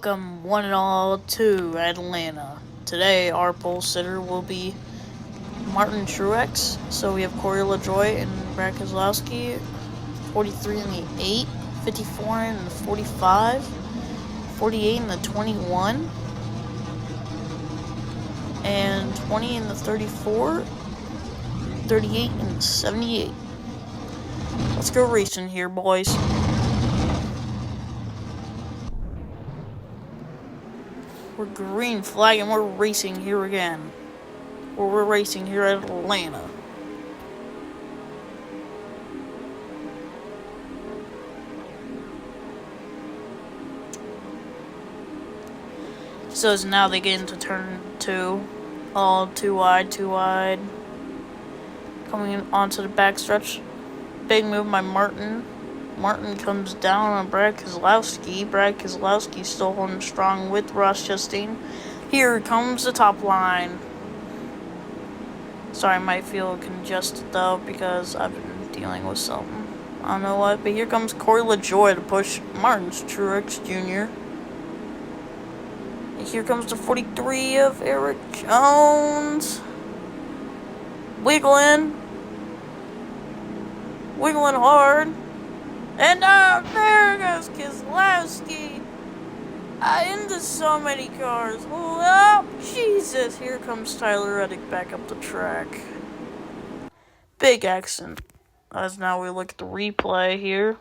Welcome one and all to Atlanta. Today our pole sitter will be Martin Truex. So we have Corey LaJoie and Brad Keselowski, 43 in the 8, 54 in the 45, 48 in the 21, and 20 in the 34, 38 in the 78. Let's go racing here, boys. We're green flag and we're racing here again. We're racing here at Atlanta. So as now they get into turn 2. All too wide. Coming onto the backstretch. Big move by Martin. Martin comes down on Brad Keselowski. Brad Keselowski still holding strong with Ross Chastain. Here comes the top line. Sorry, I might feel congested though because I've been dealing with something. I don't know what, but here comes Corey LaJoie to push Martin Truex Jr. And here comes the 43 of Erik Jones. Wiggling hard. And there goes Keselowski. Into so many cars. Oh, Jesus. Here comes Tyler Reddick back up the track. Big accident. As now we look at the replay here.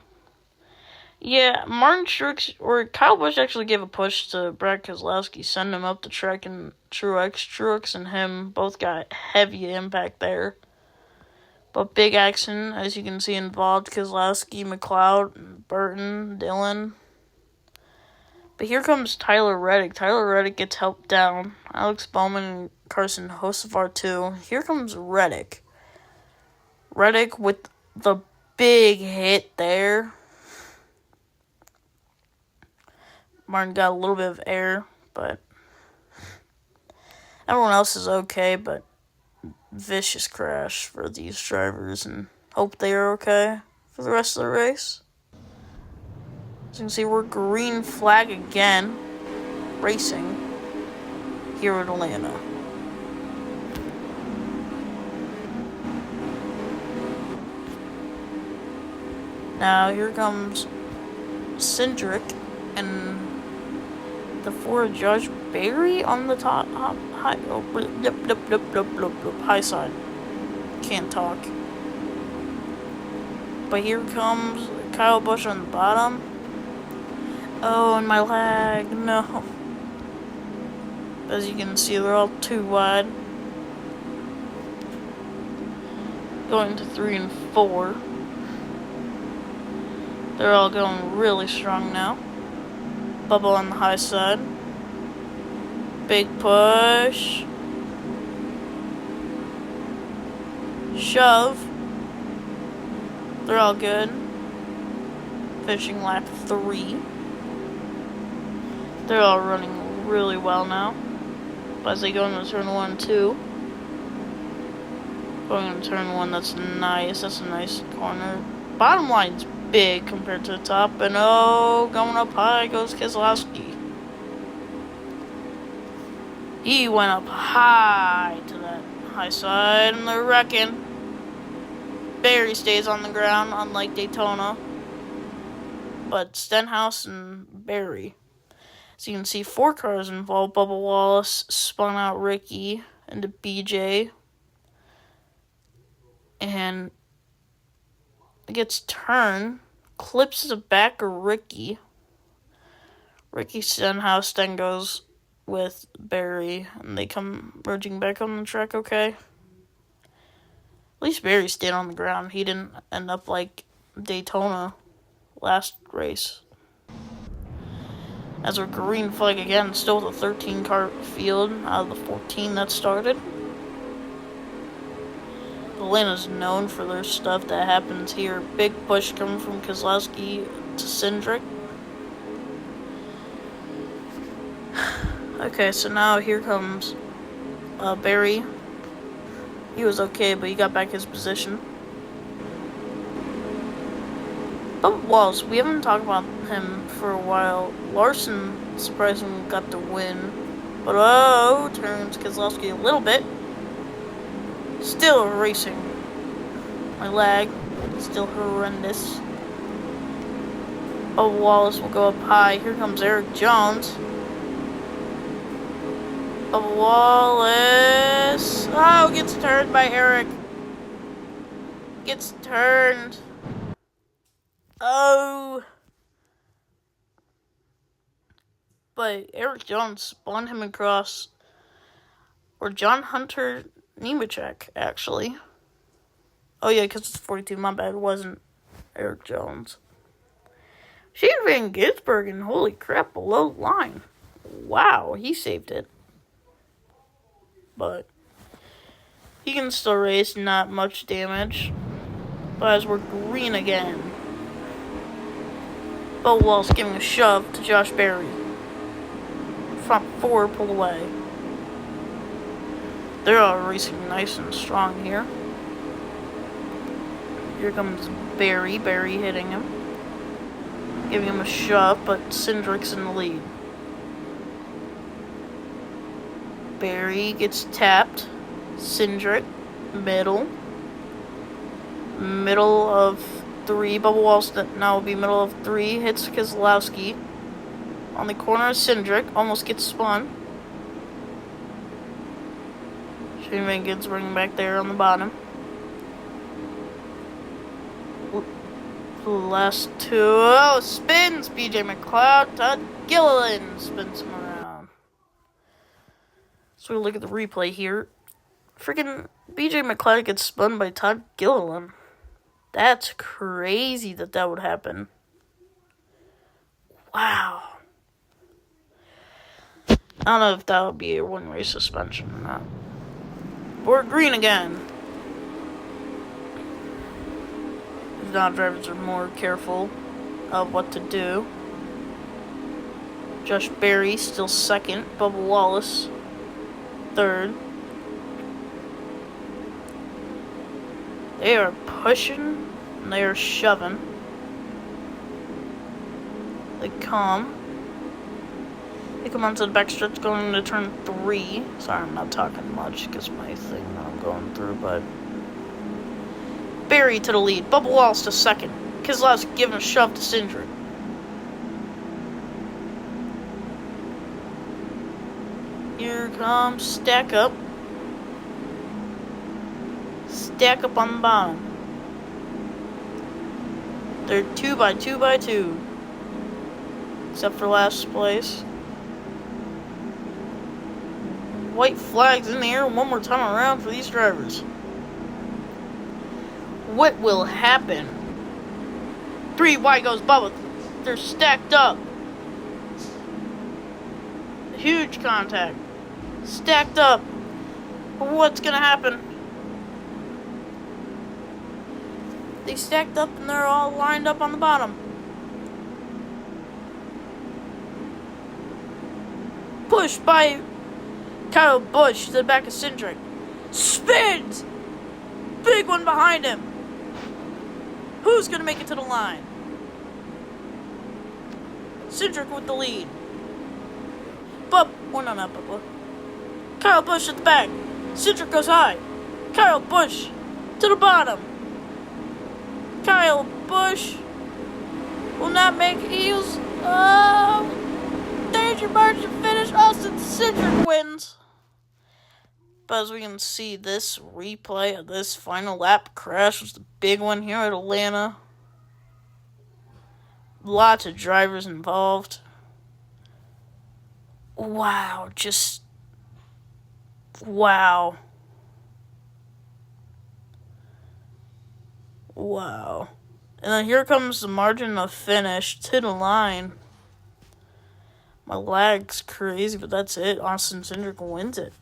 Yeah, Martin Truex, or Kyle Busch actually gave a push to Brad Keselowski, send him up the track, and Truex and him both got heavy impact there. But big action, as you can see, involved Keselowski, McLeod, Burton, Dillon. But here comes Tyler Reddick. Tyler Reddick gets helped down. Alex Bowman and Carson Hocevar too. Here comes Reddick. Reddick with the big hit there. Martin got a little bit of air, but everyone else is okay, but vicious crash for these drivers, and hope they are okay for the rest of the race. As you can see, we're green flag again, racing here at Atlanta. Now here comes Cindric and the Ford Josh Berry on the top high side. Can't talk. But here comes Kyle Busch on the bottom. Oh, and my lag, no. As you can see, they're all too wide. Going to 3 and 4. They're all going really strong now. Bubba on the high side. Big push. Shove. They're all good. Finishing lap 3. They're all running really well now. But as they go into turn 1 and 2. Going into turn 1, that's nice. That's a nice corner. Bottom line's big compared to the top. And going up high goes Keselowski. He went up high to that high side, and they're wrecking. Berry stays on the ground, unlike Daytona. But Stenhouse and Berry. So you can see 4 cars involved. Bubba Wallace spun out Ricky into BJ. And gets turned. Clips the back of Ricky. Ricky Stenhouse then goes with Berry, and they come merging back on the track okay. At least Berry stayed on the ground. He didn't end up like Daytona last race. As we're green flag again, still with a 13 car field out of the 14 that started. Atlanta's known for their stuff that happens here. Big push coming from Keselowski to Cindric. Okay, so now here comes Berry. He was okay, but he got back his position. Bubba Wallace, we haven't talked about him for a while. Larson surprisingly got the win. But oh, turns Keselowski a little bit. Still racing. My lag, still horrendous. Oh, Wallace will go up high. Here comes Eric Jones. Oh, Wallace. Oh, gets turned by Eric. Gets turned. Oh. But Eric Jones spun him across. Or John Hunter Nemechek, actually. Oh, yeah, because it's 42. My bad. It wasn't Eric Jones. Shane Van Gisbergen, holy crap, below the line. Wow, he saved it. But he can still race, not much damage. But as we're green again. Bo Wallace giving a shove to Josh Berry. Front four pulled away. They're all racing nice and strong here. Here comes Berry. Berry hitting him. Giving him a shove, but Cindric's in the lead. Berry gets tapped. Cindric, middle. Middle of three. Bubba Wallace now will be middle of three. Hits Keselowski. On the corner of Cindric. Almost gets spun. Shane Van Gisbergen back there on the bottom. The last two. Oh, spins. BJ McLeod. Todd Gilliland spins him around. So we look at the replay here. Freaking BJ McLeod gets spun by Todd Gilliland. That's crazy that would happen. Wow. I don't know if that would be a one-race suspension or not. We're green again. Now drivers are more careful of what to do. Josh Berry still second. Bubba Wallace third. They are pushing and they are shoving. They come onto the backstretch going into turn 3. Sorry, I'm not talking much because my thing that I'm going through, but Berry to the lead. Bubba Wallace to second. Keselowski giving a shove to Cindric. Here comes Stack Up. Stack Up on the bottom. They're 2 by 2 by 2. Except for last place. White flags in the air one more time around for these drivers. What will happen? 3 wide goes Bubba. They're stacked up. Huge contact. Stacked up. What's gonna happen? They stacked up and they're all lined up on the bottom. Pushed by Kyle Busch to the back of Cindric. Spins! Big one behind him. Who's going to make it to the line? Cindric with the lead. Not Bubba. Kyle Busch at the back. Cindric goes high. Kyle Busch to the bottom. Kyle Busch will not make heels. Danger margin finish. Austin Cindric wins. But as we can see, this replay of this final lap crash was the big one here at Atlanta. Lots of drivers involved. Wow, just wow. Wow. And then here comes the margin of finish to the line. My lag's crazy, but that's it. Austin Cindric wins it.